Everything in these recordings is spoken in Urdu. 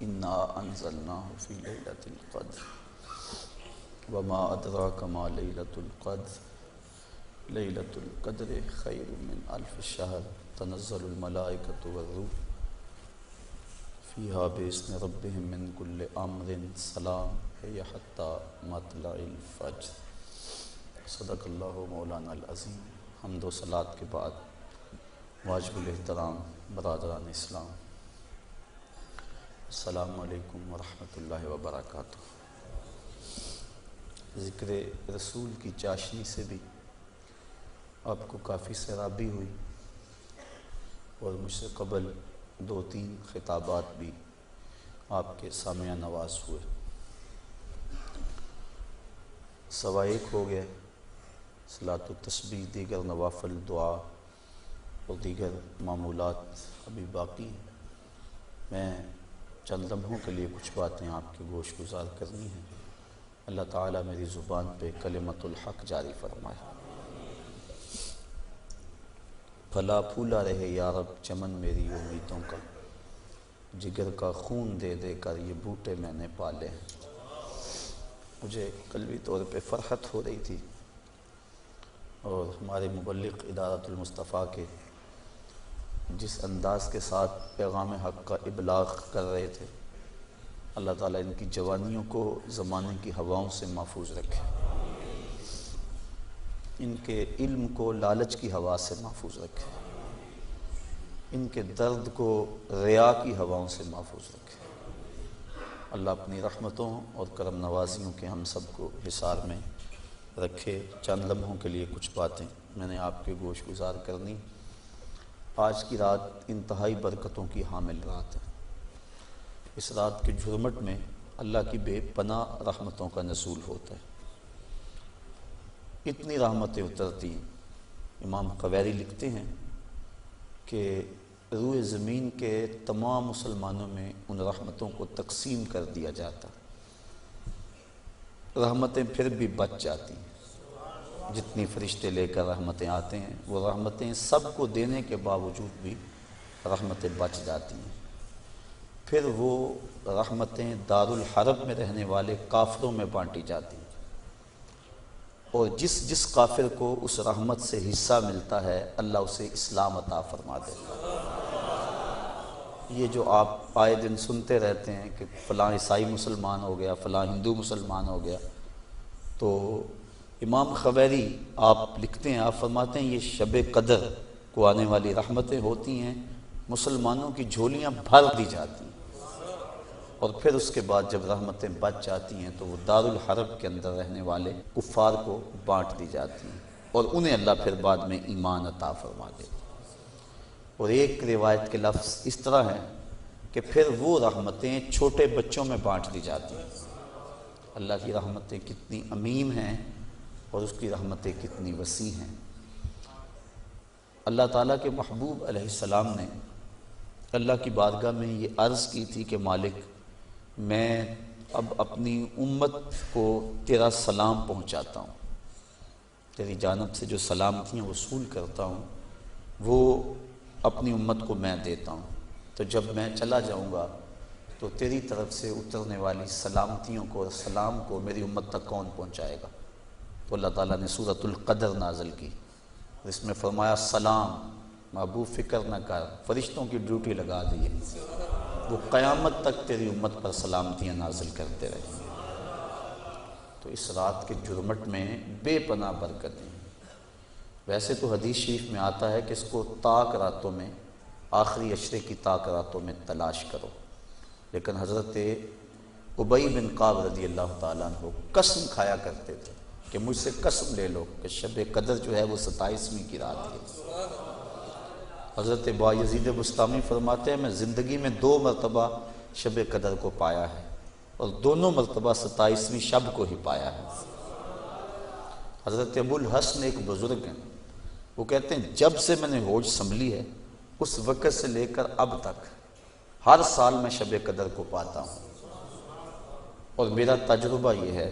انا انزلناہ فی لیلۃ القدر وما ادراک ما لیلۃ القدر لیلۃ القدر خیر من الف شہر تنزل الملائکۃ والروح فیہا بإذن ربہم من کل امر سلام ہی حتی مطلع الفجر۔ صدق اللہ مولانا العظیم۔ حمد و صلاۃ کے بعد واجب الاحترام برادران اسلام، السلام علیکم ورحمۃ اللہ وبرکاتہ۔ ذکر رسول کی چاشنی سے بھی آپ کو کافی سیرابی ہوئی اور مجھ سے قبل 2-3 خطابات بھی آپ کے سامعہ نواز ہوئے، 1:15 ہو گئے۔ صلاۃ و تسبیح، دیگر نوافل، دعا اور دیگر معمولات ابھی باقی ہیں۔ میں چند لمحوں کے لیے کچھ باتیں آپ کے گوش گزار کرنی ہیں۔ اللہ تعالیٰ میری زبان پہ کلمت الحق جاری فرمائے۔ پھلا پھولا رہے یا رب چمن میری امیدوں کا، جگر کا خون دے دے کر یہ بوٹے میں نے پالے ہیں۔ مجھے قلبی طور پہ فرحت ہو رہی تھی اور ہمارے مبلغ ادارۃ المصطفیٰ کے جس انداز کے ساتھ پیغام حق کا ابلاغ کر رہے تھے، اللہ تعالیٰ ان کی جوانیوں کو زمانے کی ہواؤں سے محفوظ رکھے، ان کے علم کو لالچ کی ہوا سے محفوظ رکھے، ان کے درد کو ریا کی ہواؤں سے محفوظ رکھے۔ اللہ اپنی رحمتوں اور کرم نوازیوں کے ہم سب کو حصار میں رکھے۔ چند لمحوں کے لیے کچھ باتیں میں نے آپ کے گوش گزار کرنی۔ آج کی رات انتہائی برکتوں کی حامل رات ہے۔ اس رات کے جھرمٹ میں اللہ کی بے پناہ رحمتوں کا نزول ہوتا ہے، اتنی رحمتیں اترتی ہیں۔ امام قویری لکھتے ہیں کہ روئے زمین کے تمام مسلمانوں میں ان رحمتوں کو تقسیم کر دیا جاتا، رحمتیں پھر بھی بچ جاتی ہیں۔ جتنی فرشتے لے کر رحمتیں آتے ہیں، وہ رحمتیں سب کو دینے کے باوجود بھی رحمتیں بچ جاتی ہیں۔ پھر وہ رحمتیں دارالحرب میں رہنے والے کافروں میں بانٹی جاتی ہیں، اور جس کافر کو اس رحمت سے حصہ ملتا ہے اللہ اسے اسلام عطا فرما دیتا ہے۔ یہ جو آپ آئے دن سنتے رہتے ہیں کہ فلاں عیسائی مسلمان ہو گیا، فلاں ہندو مسلمان ہو گیا، تو امام قویری آپ لکھتے ہیں، آپ فرماتے ہیں یہ شب قدر کو آنے والی رحمتیں ہوتی ہیں، مسلمانوں کی جھولیاں بھر دی جاتی ہیں، اور پھر اس کے بعد جب رحمتیں بچ جاتی ہیں تو وہ دارالحرب کے اندر رہنے والے کفار کو بانٹ دی جاتی ہیں، اور انہیں اللہ پھر بعد میں ایمان عطا فرما دیتا ہے۔ اور ایک روایت کے لفظ اس طرح ہے کہ پھر وہ رحمتیں چھوٹے بچوں میں بانٹ دی جاتی ہیں۔ اللہ کی رحمتیں کتنی عمیم ہیں اور اس کی رحمتیں کتنی وسیع ہیں۔ اللہ تعالیٰ کے محبوب علیہ السلام نے اللہ کی بارگاہ میں یہ عرض کی تھی کہ مالک، میں اب اپنی امت کو تیرا سلام پہنچاتا ہوں، تیری جانب سے جو سلامتیاں وصول کرتا ہوں وہ اپنی امت کو میں دیتا ہوں، تو جب میں چلا جاؤں گا تو تیری طرف سے اترنے والی سلامتیوں کو اور سلام کو میری امت تک کون پہنچائے گا؟ تو اللہ تعالیٰ نے سورۃ القدر نازل کی، اس میں فرمایا سلام محبوب فکر نہ کر، فرشتوں کی ڈیوٹی لگا دی ہے، وہ قیامت تک تیری امت پر سلامتیاں نازل کرتے رہیں گے۔ تو اس رات کے جرمٹ میں بے پناہ برکتیں ہیں۔ ویسے تو حدیث شریف میں آتا ہے کہ اس کو طاق راتوں میں، آخری عشرے کی طاق راتوں میں تلاش کرو، لیکن حضرت ابی بن کعب رضی اللہ تعالیٰ عنہ قسم کھایا کرتے تھے کہ مجھ سے قسم لے لو کہ شب قدر جو ہے وہ 27ویں کی رات ہے۔ حضرت بایزید بسطامی فرماتے ہیں میں زندگی میں 2 مرتبہ شب قدر کو پایا ہے، اور دونوں مرتبہ 27ویں شب کو ہی پایا ہے۔ حضرت ابو الحسن ایک بزرگ ہیں، وہ کہتے ہیں جب سے میں نے ہوش سنبھلی ہے اس وقت سے لے کر اب تک ہر سال میں شب قدر کو پاتا ہوں، اور میرا تجربہ یہ ہے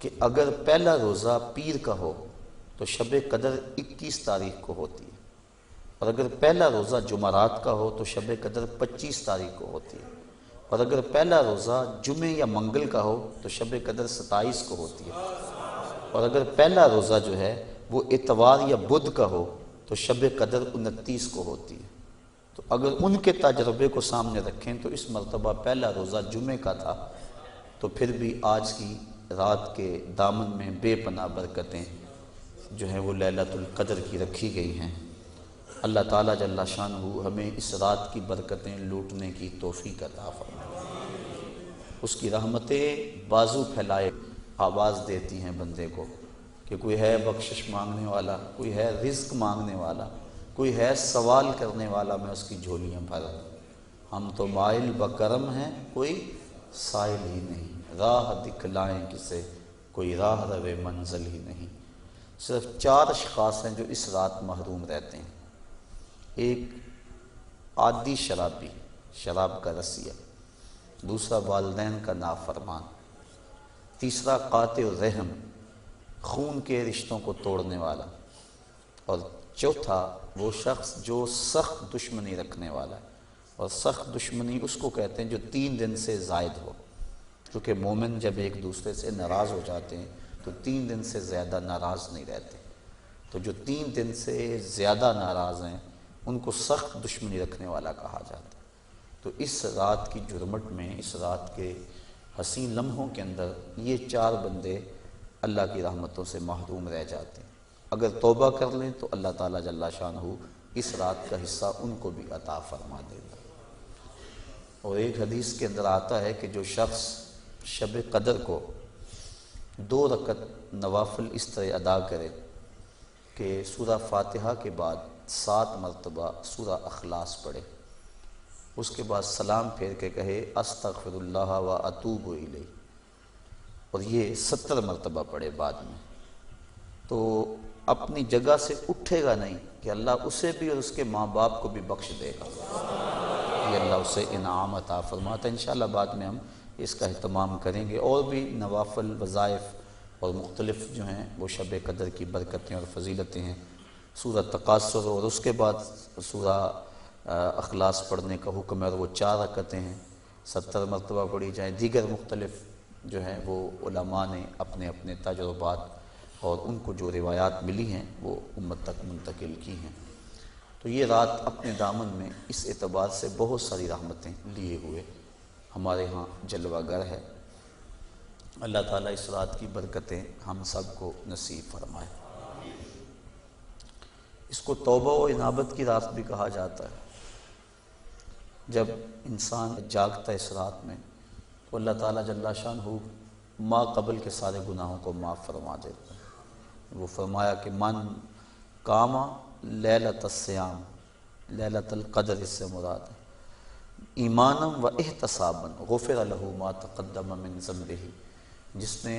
کہ اگر پہلا روزہ پیر کا ہو تو شب قدر 21 تاریخ کو ہوتی ہے، اور اگر پہلا روزہ جمعرات کا ہو تو شب قدر 25 تاریخ کو ہوتی ہے، اور اگر پہلا روزہ جمعے یا منگل کا ہو تو شب قدر 27 کو ہوتی ہے، اور اگر پہلا روزہ جو ہے وہ اتوار یا بدھ کا ہو تو شب قدر 29 کو ہوتی ہے۔ تو اگر ان کے تجربے کو سامنے رکھیں تو اس مرتبہ پہلا روزہ جمعے کا تھا، تو پھر بھی آج کی رات کے دامن میں بے پناہ برکتیں جو ہیں وہ لیلۃ القدر کی رکھی گئی ہیں۔ اللہ تعالیٰ جل شانہ ہمیں اس رات کی برکتیں لوٹنے کی توفیق عطا فرمائے۔ اس کی رحمتیں بازو پھیلائے آواز دیتی ہیں بندے کو کہ کوئی ہے بخشش مانگنے والا، کوئی ہے رزق مانگنے والا، کوئی ہے سوال کرنے والا، میں اس کی جھولیاں بھر دوں۔ ہم تو مائل بکرم ہیں، کوئی سائل ہی نہیں، راہ دکھلائیں کسے، کوئی راہ روے منزل ہی نہیں۔ صرف 4 اشخاص ہیں جو اس رات محروم رہتے ہیں۔ ایک عادی شرابی، شراب کا رسیہ، دوسرا والدین کا نافرمان، تیسرا قاطع الرحم، خون کے رشتوں کو توڑنے والا، اور چوتھا وہ شخص جو سخت دشمنی رکھنے والا ہے۔ اور سخت دشمنی اس کو کہتے ہیں جو 3 دن سے زائد ہو، کیونکہ مومن جب ایک دوسرے سے ناراض ہو جاتے ہیں تو 3 دن سے زیادہ ناراض نہیں رہتے، تو جو 3 دن سے زیادہ ناراض ہیں ان کو سخت دشمنی رکھنے والا کہا جاتا ہے۔ تو اس رات کی جرمٹ میں، اس رات کے حسین لمحوں کے اندر یہ 4 بندے اللہ کی رحمتوں سے محروم رہ جاتے ہیں۔ اگر توبہ کر لیں تو اللہ تعالیٰ جل شانہ اس رات کا حصہ ان کو بھی عطا فرما دے گا۔ اور ایک حدیث کے اندر آتا ہے کہ جو شخص شب قدر کو 2 رکعت نوافل اس طرح ادا کرے کہ سورہ فاتحہ کے بعد 7 مرتبہ سورہ اخلاص پڑھے، اس کے بعد سلام پھیر کے کہے استغفر اللہ و اتوب الیہ، اور یہ 70 مرتبہ پڑھے بعد میں، تو اپنی جگہ سے اٹھے گا نہیں کہ اللہ اسے بھی اور اس کے ماں باپ کو بھی بخش دے گا، یہ اللہ اسے انعام عطا فرماتا ہے۔ انشاءاللہ بعد میں ہم اس کا اہتمام کریں گے، اور بھی نوافل وظائف اور مختلف جو ہیں وہ شب قدر کی برکتیں اور فضیلتیں ہیں۔ سورہ تکاثر اور اس کے بعد سورہ اخلاص پڑھنے کا حکم ہے، اور وہ 4 رکعتیں ہیں، 70 مرتبہ پڑھی جائیں۔ دیگر مختلف جو ہیں وہ علماء نے اپنے اپنے تجربات اور ان کو جو روایات ملی ہیں وہ امت تک منتقل کی ہیں۔ تو یہ رات اپنے دامن میں اس اعتبار سے بہت ساری رحمتیں لیے ہوئے ہمارے ہاں جلوہ گر ہے۔ اللہ تعالیٰ اس رات کی برکتیں ہم سب کو نصیب فرمائے۔ اس کو توبہ و انابت کی رات بھی کہا جاتا ہے۔ جب انسان جاگتا ہے اس رات میں تو اللہ تعالیٰ جل شانہ ما قبل کے سارے گناہوں کو معاف فرما دیتا ہے۔ وہ فرمایا کہ من قام لیلۃ الصیام، لیلۃ القدر اس سے مراد ہے، ایمانا و احتسابا غفر لہ ما تقدم من ذنبہ، جس نے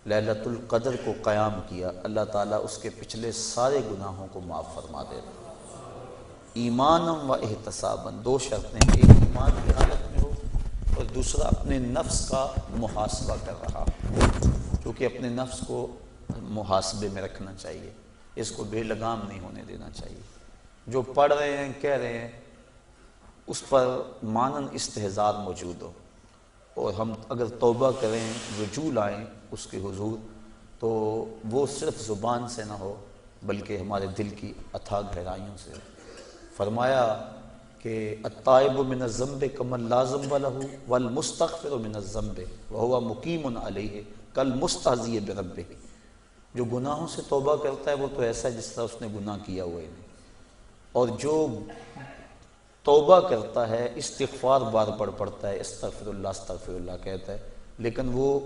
لیلۃ القدر کو قیام کیا اللہ تعالیٰ اس کے پچھلے سارے گناہوں کو معاف فرما دیتا ہے۔ ایمانا و احتسابا، 2 شرطیں، ایک ایمان کی حالت میں ہو اور دوسرا اپنے نفس کا محاسبہ کر رہا ہو، کیونکہ اپنے نفس کو محاسبے میں رکھنا چاہیے، اس کو بے لگام نہیں ہونے دینا چاہیے۔ جو پڑھ رہے ہیں کہہ رہے ہیں اس پر مانن استحضار موجود ہو، اور ہم اگر توبہ کریں، رجوع لائیں اس کے حضور، تو وہ صرف زبان سے نہ ہو بلکہ ہمارے دل کی اتھاہ گہرائیوں سے ہو۔ فرمایا کہ التائب من الذنب کمن لا ذنب لہ والمستغفر من الذنب وہو مقیم علیہ کالمستہزی بربہ، جو گناہوں سے توبہ کرتا ہے وہ تو ایسا ہے جس طرح اس نے گناہ کیا ہوا ہے، اور جو توبہ کرتا ہے استغفار بار بار پڑھتا ہے، استغفر اللہ کہتا ہے، لیکن وہ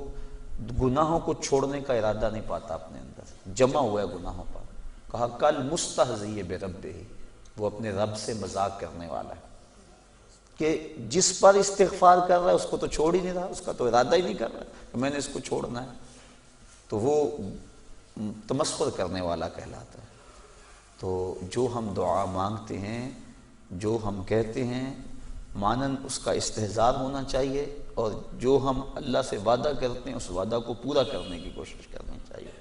گناہوں کو چھوڑنے کا ارادہ نہیں پاتا اپنے اندر، جمع ہوا ہے گناہوں پر۔ کہا کل مستہزی بربہ، وہ اپنے رب سے مذاق کرنے والا ہے کہ جس پر استغفار کر رہا ہے اس کو تو چھوڑ ہی نہیں رہا، اس کا تو ارادہ ہی نہیں کر رہا کہ میں نے اس کو چھوڑنا ہے، تو وہ تمسخر کرنے والا کہلاتا ہے۔ تو جو ہم دعا مانگتے ہیں، جو ہم کہتے ہیں، مانن اس کا استحضار ہونا چاہیے، اور جو ہم اللہ سے وعدہ کرتے ہیں اس وعدہ کو پورا کرنے کی کوشش کرنی چاہیے۔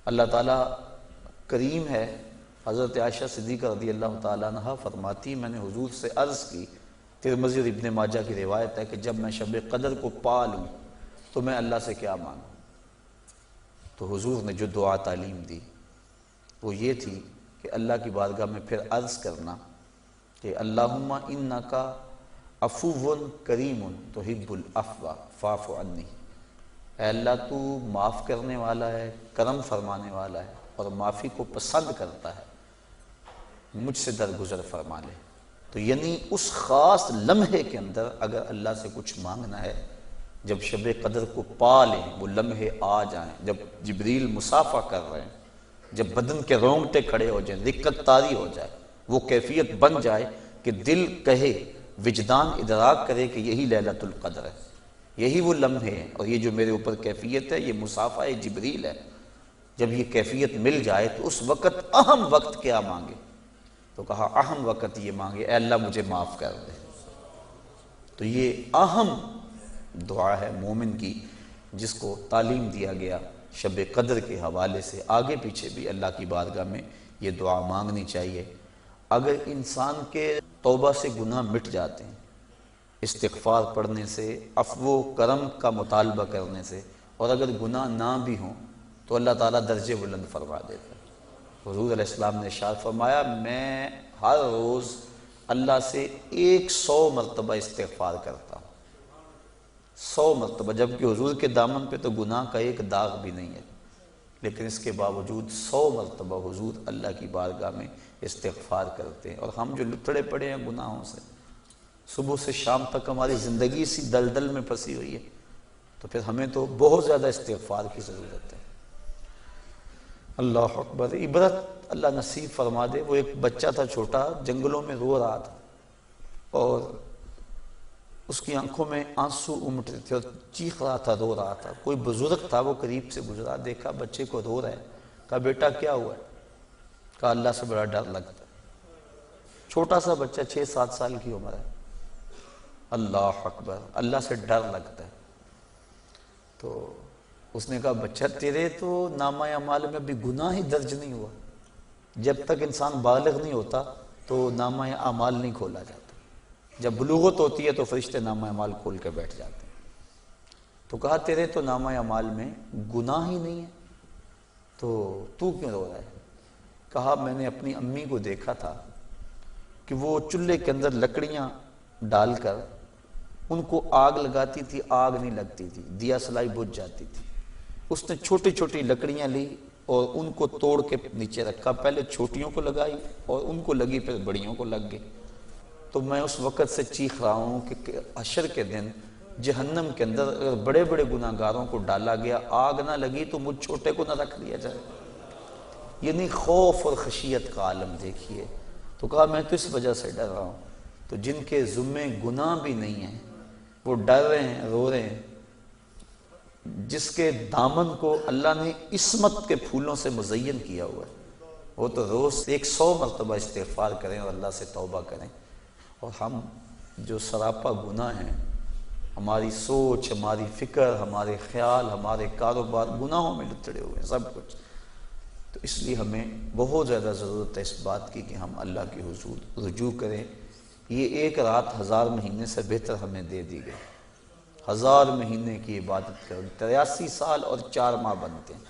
اللہ تعالیٰ کریم ہے۔ حضرت عائشہ صدیقہ رضی اللہ تعالیٰ عنہ فرماتی، میں نے حضور سے عرض کی ترمذی اور ابن ماجہ کی روایت ہے کہ جب میں شب قدر کو پا لوں تو میں اللہ سے کیا مانگوں؟ تو حضور نے جو دعا تعلیم دی وہ یہ تھی کہ اللہ کی بارگاہ میں پھر عرض کرنا کہ اللہم انکا عفو کریم تحب العفو فاعف عنی، اے اللہ تو معاف کرنے والا ہے، کرم فرمانے والا ہے اور معافی کو پسند کرتا ہے، مجھ سے درگزر فرما لے۔ تو یعنی اس خاص لمحے کے اندر اگر اللہ سے کچھ مانگنا ہے، جب شب قدر کو پا لیں، وہ لمحے آ جائیں، جب جبریل مصافحہ کر رہے ہیں، جب بدن کے رونگٹے کھڑے ہو جائیں، رقت طاری ہو جائے، وہ کیفیت بن جائے کہ دل کہے، وجدان ادراک کرے کہ یہی لیلۃ القدر ہے، یہی وہ لمحے ہیں، اور یہ جو میرے اوپر کیفیت ہے یہ مصافحہ جبریل ہے۔ جب یہ کیفیت مل جائے تو اس وقت اہم وقت کیا مانگے؟ تو کہا اہم وقت یہ مانگے اے اللہ مجھے معاف کر دے۔ تو یہ اہم دعا ہے مومن کی، جس کو تعلیم دیا گیا شب قدر کے حوالے سے۔ آگے پیچھے بھی اللہ کی بارگاہ میں یہ دعا مانگنی چاہیے۔ اگر انسان کے توبہ سے گناہ مٹ جاتے ہیں، استغفار پڑھنے سے، عفو و کرم کا مطالبہ کرنے سے، اور اگر گناہ نہ بھی ہوں تو اللہ تعالیٰ درجے بلند فرما دیتا ہے۔ حضور علیہ السلام نے ارشاد فرمایا میں ہر روز اللہ سے 100 مرتبہ استغفار کرتا ہوں، 100 مرتبہ، جبکہ حضور کے دامن پہ تو گناہ کا ایک داغ بھی نہیں ہے، لیکن اس کے باوجود 100 مرتبہ حضور اللہ کی بارگاہ میں استغفار کرتے ہیں۔ اور ہم جو لتڑے پڑے ہیں گناہوں سے، صبح سے شام تک ہماری زندگی اسی دلدل میں پھنسی ہوئی ہے، تو پھر ہمیں تو بہت زیادہ استغفار کی ضرورت ہے۔ اللہ اکبر۔ عبرت اللہ نصیب فرما دے۔ وہ ایک بچہ تھا چھوٹا، جنگلوں میں رو رہا تھا اور اس کی آنکھوں میں آنسو امٹ رہے تھے اور چیخ رہا تھا، رو رہا تھا۔ کوئی بزرگ تھا وہ قریب سے گزرا، دیکھا بچے کو رو رہا ہے، کہا بیٹا کیا ہوا ہے؟ کہا اللہ سے بڑا ڈر لگتا ہے۔ چھوٹا سا بچہ 6-7 سال کی عمر ہے۔ اللہ اکبر، اللہ سے ڈر لگتا ہے۔ تو اس نے کہا بچہ تیرے تو نامہ اعمال میں ابھی گناہ ہی درج نہیں ہوا، جب تک انسان بالغ نہیں ہوتا تو نامہ اعمال نہیں کھولا جاتا، جب بلوغت ہوتی ہے تو فرشتے نامہ اعمال کھول کے بیٹھ جاتے ہیں۔ تو کہا تیرے تو نامہ اعمال میں گناہ ہی نہیں ہے، تو کیوں رو رہا ہے؟ کہا میں نے اپنی امی کو دیکھا تھا کہ وہ چولہے کے اندر لکڑیاں ڈال کر ان کو آگ لگاتی تھی، آگ نہیں لگتی تھی، دیا سلائی بجھ جاتی تھی۔ اس نے چھوٹی چھوٹی لکڑیاں لی اور ان کو توڑ کے نیچے رکھا، پہلے چھوٹیوں کو لگائی اور ان کو لگی، پھر بڑیوں کو لگ گئی۔ تو میں اس وقت سے چیخ رہا ہوں کہ حشر کے دن جہنم کے اندر اگر بڑے بڑے گناہ گاروں کو ڈالا گیا، آگ نہ لگی تو مجھ چھوٹے کو نہ رکھ دیا جائے۔ یعنی خوف اور خشیت کا عالم دیکھیے۔ تو کہا میں تو اس وجہ سے ڈر رہا ہوں۔ تو جن کے ذمے گناہ بھی نہیں ہیں وہ ڈر رہے ہیں، رو رہے ہیں، جس کے دامن کو اللہ نے عصمت کے پھولوں سے مزین کیا ہوا ہے، وہ تو روز 100 مرتبہ استغفار کریں اور اللہ سے توبہ کریں۔ اور ہم جو سراپا گناہ ہیں، ہماری سوچ، ہماری فکر، ہمارے خیال، ہمارے کاروبار گناہوں میں لتڑے ہوئے ہیں سب کچھ۔ تو اس لیے ہمیں بہت زیادہ ضرورت ہے اس بات کی کہ ہم اللہ کے حضور رجوع کریں۔ یہ ایک رات 1000 مہینے سے بہتر ہمیں دے دی گئی۔ 1000 مہینے کی عبادت کریں، 83 سال اور 4 ماہ بنتے ہیں۔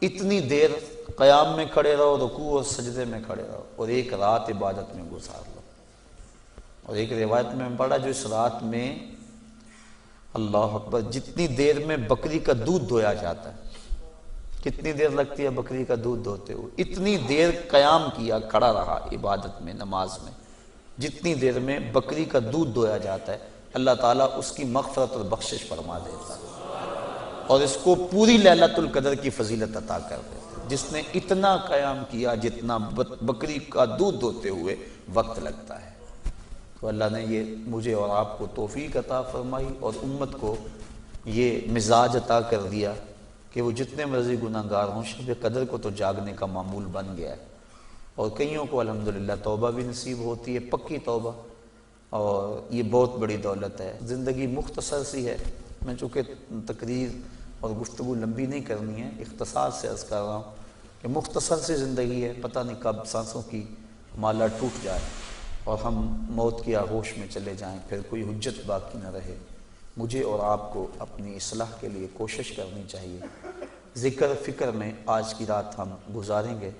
اتنی دیر قیام میں کھڑے رہو، رکوع اور سجدے میں کھڑے رہو، اور ایک رات عبادت میں گزار لو۔ اور ایک روایت میں پڑھا جو اس رات میں اللہ اکبر جتنی دیر میں بکری کا دودھ دھویا جاتا ہے، کتنی دیر لگتی ہے بکری کا دودھ دھوتے ہوئے، اتنی دیر قیام کیا، کھڑا رہا عبادت میں، نماز میں، جتنی دیر میں بکری کا دودھ دھویا جاتا ہے، اللہ تعالیٰ اس کی مغفرت اور بخشش فرما دیتا ہے اور اس کو پوری لیلۃ القدر کی فضیلت عطا کر دیتا ہے، جس نے اتنا قیام کیا جتنا بکری کا دودھ دھوتے ہوئے وقت لگتا ہے۔ تو اللہ نے یہ مجھے اور آپ کو توفیق عطا فرمائی اور امت کو یہ مزاج عطا کر دیا کہ وہ جتنے مرضی گناہ گار ہوں، شب قدر کو تو جاگنے کا معمول بن گیا ہے، اور کئیوں کو الحمدللہ توبہ بھی نصیب ہوتی ہے، پکی توبہ، اور یہ بہت بڑی دولت ہے۔ زندگی مختصر سی ہے، میں چونکہ تقریر اور گفتگو لمبی نہیں کرنی ہے، اختصار سے عرض کر رہا ہوں کہ مختصر سی زندگی ہے، پتہ نہیں کب سانسوں کی مالا ٹوٹ جائے۔ اور ہم موت کی آغوش میں چلے جائیں، پھر کوئی حجت باقی نہ رہے۔ مجھے اور آپ کو اپنی اصلاح کے لیے کوشش کرنی چاہیے۔ ذکر فکر میں آج کی رات ہم گزاریں گے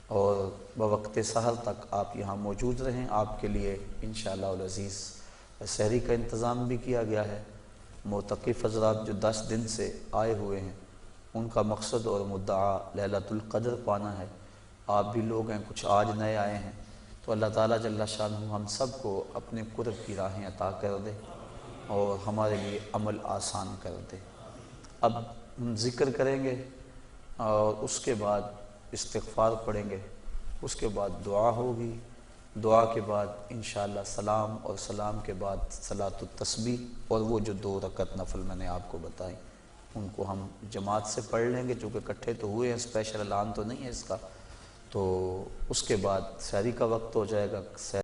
اور بوقت سحر تک آپ یہاں موجود رہیں۔ آپ کے لیے انشاءاللہ العزیز سحری کا انتظام بھی کیا گیا ہے۔ معتکف حضرات جو 10 دن سے آئے ہوئے ہیں، ان کا مقصد اور مدعا لیلۃ القدر پانا ہے۔ آپ بھی لوگ ہیں، کچھ آج نئے آئے ہیں، تو اللہ تعالیٰ جل شانہ ہم سب کو اپنے قرب کی راہیں عطا کر دے اور ہمارے لیے عمل آسان کر دے۔ اب ہم ذکر کریں گے اور اس کے بعد استغفار پڑھیں گے، اس کے بعد دعا ہوگی، دعا کے بعد انشاءاللہ سلام، اور سلام کے بعد صلاۃ التسبیح، اور وہ جو 2 رکعت نفل میں نے آپ کو بتائی ان کو ہم جماعت سے پڑھ لیں گے، چونکہ اکٹھے تو ہوئے ہیں، اسپیشل اعلان تو نہیں ہے اس کا۔ تو اس کے بعد سحری کا وقت ہو جائے گا۔